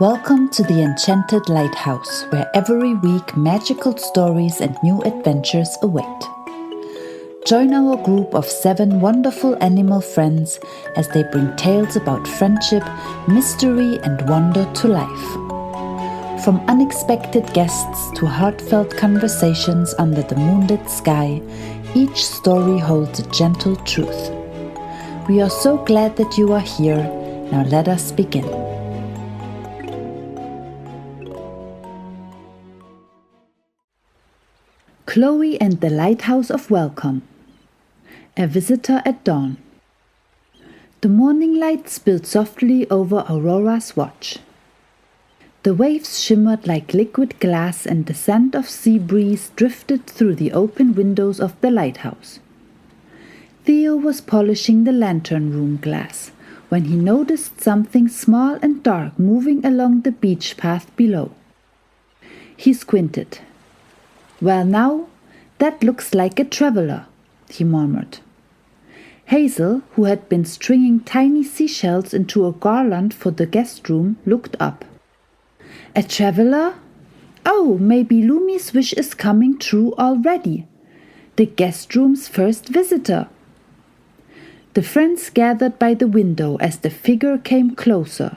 Welcome to the Enchanted Lighthouse, where every week magical stories and new adventures await. Join our group of 7 wonderful animal friends as they bring tales about friendship, mystery, and wonder to life. From unexpected guests to heartfelt conversations under the moonlit sky, each story holds a gentle truth. We are so glad that you are here. Now let us begin. Chloe and the Lighthouse of Welcome. A visitor at dawn. The morning light spilled softly over Aurora's watch. The waves shimmered like liquid glass and the scent of sea breeze drifted through the open windows of the lighthouse. Theo was polishing the lantern room glass when he noticed something small and dark moving along the beach path below. He squinted. "Well now, that looks like a traveler," he murmured. Hazel, who had been stringing tiny seashells into a garland for the guest room, looked up. "A traveler? Oh, maybe Lumi's wish is coming true already. The guest room's first visitor." The friends gathered by the window as the figure came closer,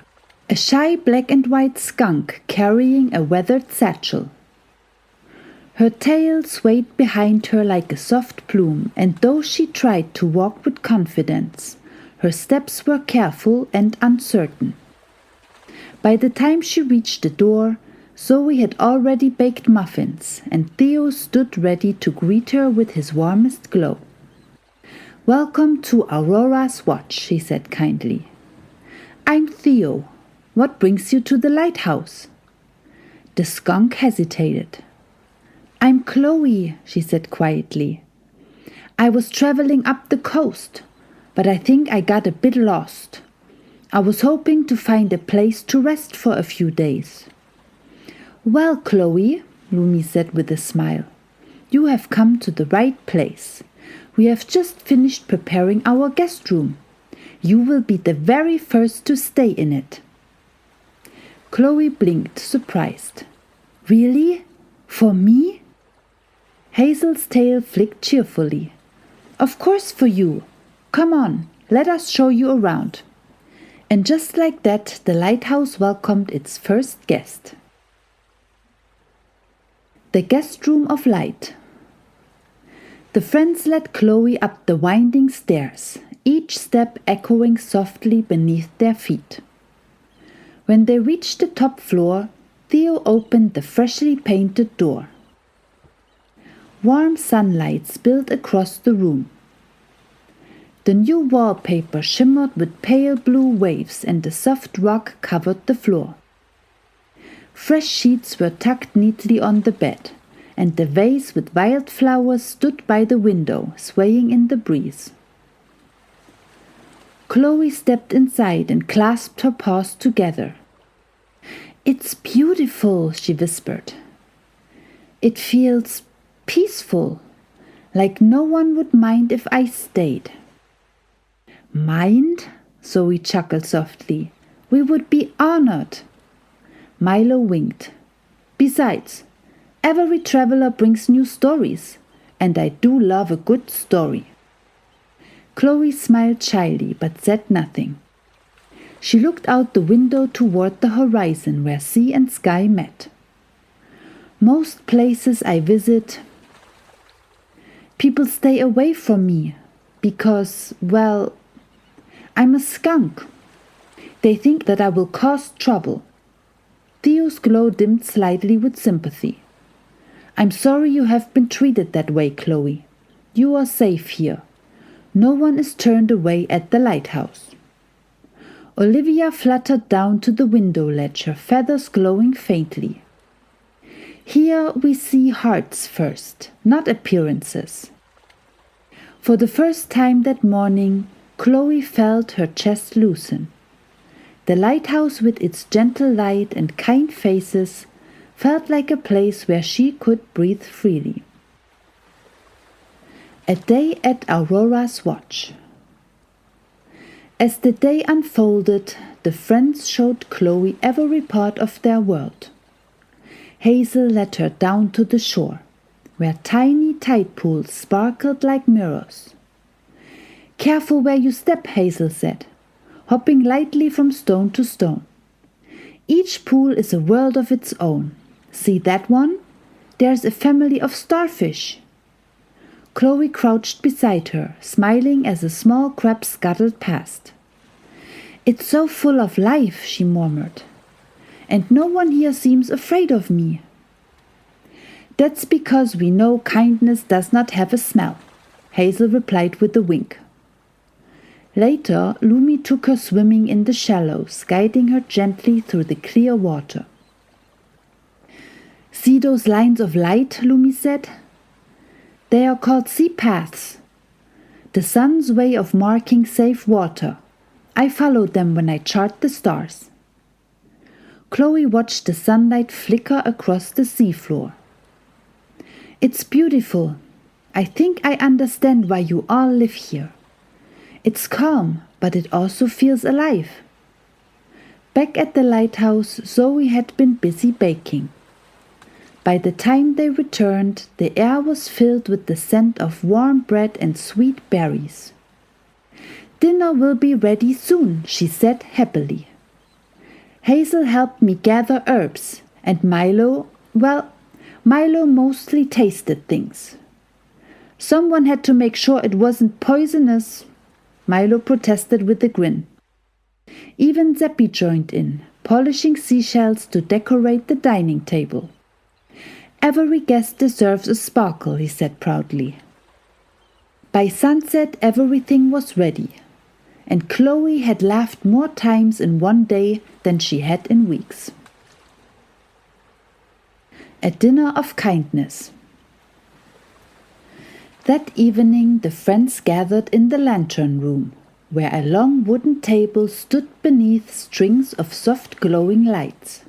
a shy black and white skunk carrying a weathered satchel. Her tail swayed behind her like a soft plume, and though she tried to walk with confidence, her steps were careful and uncertain. By the time she reached the door, Zoe had already baked muffins, and Theo stood ready to greet her with his warmest glow. "Welcome to Aurora's watch," he said kindly. "I'm Theo. What brings you to the lighthouse?" The skunk hesitated. "I'm Chloe," she said quietly. "I was traveling up the coast, but I think I got a bit lost. I was hoping to find a place to rest for a few days." "Well, Chloe," Lumi said with a smile, "you have come to the right place. We have just finished preparing our guest room. You will be the very first to stay in it." Chloe blinked, surprised. "Really? For me?" Hazel's tail flicked cheerfully. "Of course for you. Come on, let us show you around." And just like that, the lighthouse welcomed its first guest. The guest room of light. The friends led Chloe up the winding stairs, each step echoing softly beneath their feet. When they reached the top floor, Theo opened the freshly painted door. Warm sunlight spilled across the room. The new wallpaper shimmered with pale blue waves and a soft rug covered the floor. Fresh sheets were tucked neatly on the bed, and the vase with wildflowers stood by the window, swaying in the breeze. Chloe stepped inside and clasped her paws together. "It's beautiful," she whispered. "It feels peaceful, like no one would mind if I stayed." "Mind?" Zoe chuckled softly. "We would be honored." Milo winked. "Besides, every traveler brings new stories, and I do love a good story." Chloe smiled shyly but said nothing. She looked out the window toward the horizon where sea and sky met. "Most places I visit, people stay away from me because, well, I'm a skunk. They think that I will cause trouble." Theo's glow dimmed slightly with sympathy. "I'm sorry you have been treated that way, Chloe. You are safe here. No one is turned away at the lighthouse." Olivia fluttered down to the window ledge, her feathers glowing faintly. "Here we see hearts first, not appearances." For the first time that morning, Chloe felt her chest loosen. The lighthouse with its gentle light and kind faces felt like a place where she could breathe freely. A day at Aurora's watch. As the day unfolded, the friends showed Chloe every part of their world. Hazel led her down to the shore, where tiny tide pools sparkled like mirrors. "Careful where you step," Hazel said, hopping lightly from stone to stone. "Each pool is a world of its own. See that one? There's a family of starfish." Chloe crouched beside her, smiling as a small crab scuttled past. "It's so full of life," she murmured, "and no one here seems afraid of me." "That's because we know kindness does not have a smell," Hazel replied with a wink. Later, Lumi took her swimming in the shallows, guiding her gently through the clear water. "See those lines of light?" Lumi said. "They are called sea paths, the sun's way of marking safe water. I follow them when I chart the stars." Chloe watched the sunlight flicker across the seafloor. "It's beautiful. I think I understand why you all live here. It's calm, but it also feels alive." Back at the lighthouse, Zoe had been busy baking. By the time they returned, the air was filled with the scent of warm bread and sweet berries. "Dinner will be ready soon," she said happily. "Hazel helped me gather herbs, and Milo mostly tasted things. Someone had to make sure it wasn't poisonous," Milo protested with a grin. Even Zeppi joined in, polishing seashells to decorate the dining table. "Every guest deserves a sparkle," he said proudly. By sunset, everything was ready, and Chloe had laughed more times in one day than she had in weeks. A dinner of kindness. That evening, the friends gathered in the lantern room, where a long wooden table stood beneath strings of soft glowing lights.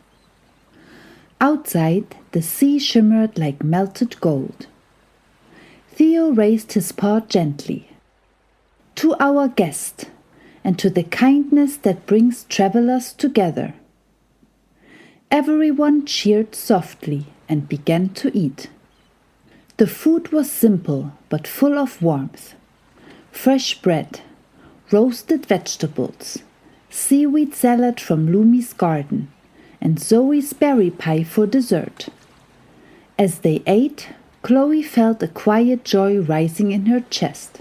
Outside, the sea shimmered like melted gold. Theo raised his paw gently. "To our guest, and to the kindness that brings travelers together." Everyone cheered softly and began to eat. The food was simple but full of warmth. Fresh bread, roasted vegetables, seaweed salad from Lumi's garden, and Zoe's berry pie for dessert. As they ate, Chloe felt a quiet joy rising in her chest.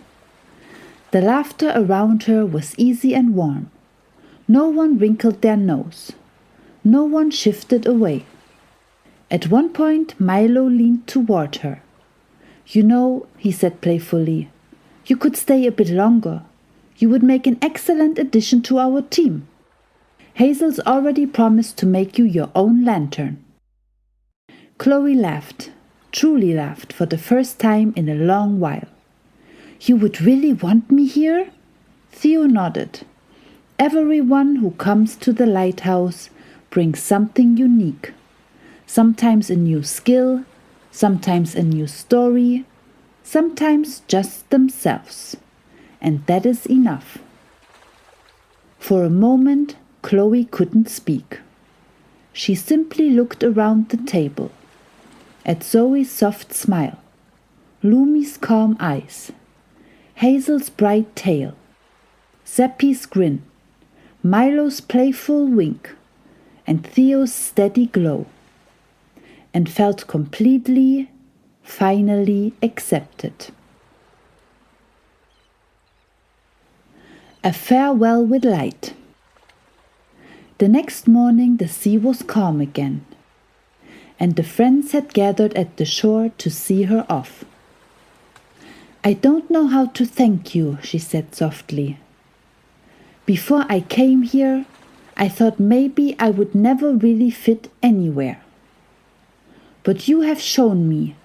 The laughter around her was easy and warm. No one wrinkled their nose. No one shifted away. At one point, Milo leaned toward her. "You know," he said playfully, "you could stay a bit longer. You would make an excellent addition to our team. Hazel's already promised to make you your own lantern." Chloe laughed, truly laughed, for the first time in a long while. "You would really want me here?" Theo nodded. "Everyone who comes to the lighthouse brings something unique. Sometimes a new skill, sometimes a new story, sometimes just themselves. And that is enough." For a moment, Chloe couldn't speak. She simply looked around the table, at Zoe's soft smile, Lumi's calm eyes, Hazel's bright tail, Zeppi's grin, Milo's playful wink, and Theo's steady glow, and felt completely, finally accepted. A farewell with light. The next morning the sea was calm again, and the friends had gathered at the shore to see her off. "I don't know how to thank you," she said softly. "Before I came here, I thought maybe I would never really fit anywhere. But you have shown me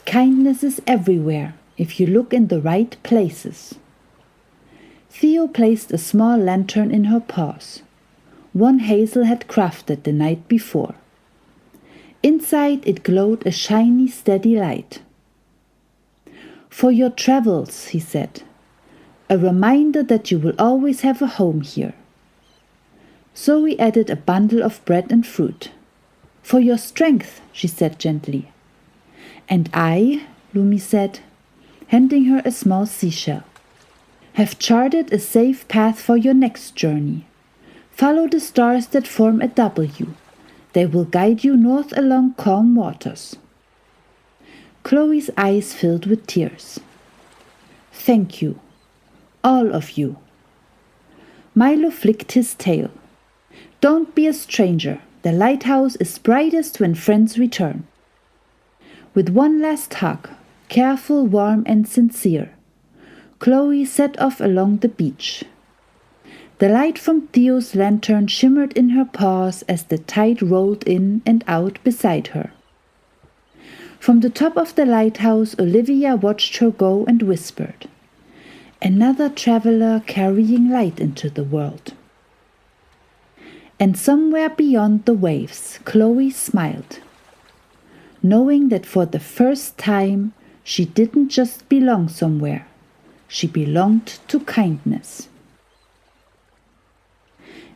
kindness is everywhere if you look in the right places." Theo placed a small lantern in her paws, one Hazel had crafted the night before. Inside it glowed a shiny, steady light. "For your travels," he said, "a reminder that you will always have a home here." Zoe added a bundle of bread and fruit. "For your strength," she said gently. "And I," Lumi said, handing her a small seashell, "have charted a safe path for your next journey. Follow the stars that form a W. They will guide you north along calm waters." Chloe's eyes filled with tears. "Thank you, all of you." Milo flicked his tail. "Don't be a stranger. The lighthouse is brightest when friends return." With one last hug, careful, warm, and sincere, Chloe set off along the beach. The light from Theo's lantern shimmered in her paws as the tide rolled in and out beside her. From the top of the lighthouse, Olivia watched her go and whispered, "Another traveler carrying light into the world." And somewhere beyond the waves, Chloe smiled, knowing that for the first time she didn't just belong somewhere, she belonged to kindness.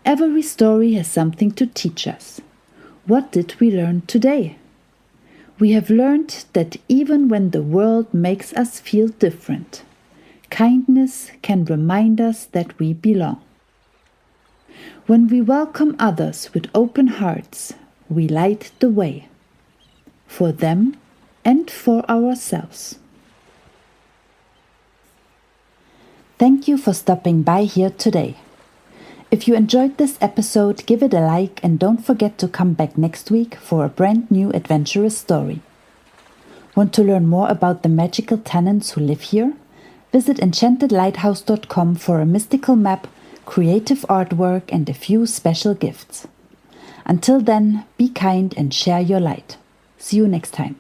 Every story has something to teach us. What did we learn today? We have learned that even when the world makes us feel different, kindness can remind us that we belong. When we welcome others with open hearts, we light the way, for them and for ourselves. Thank you for stopping by here today. If you enjoyed this episode, give it a like and don't forget to come back next week for a brand new adventurous story. Want to learn more about the magical tenants who live here? Visit enchantedlighthouse.com for a mystical map, creative artwork, and a few special gifts. Until then, be kind and share your light. See you next time.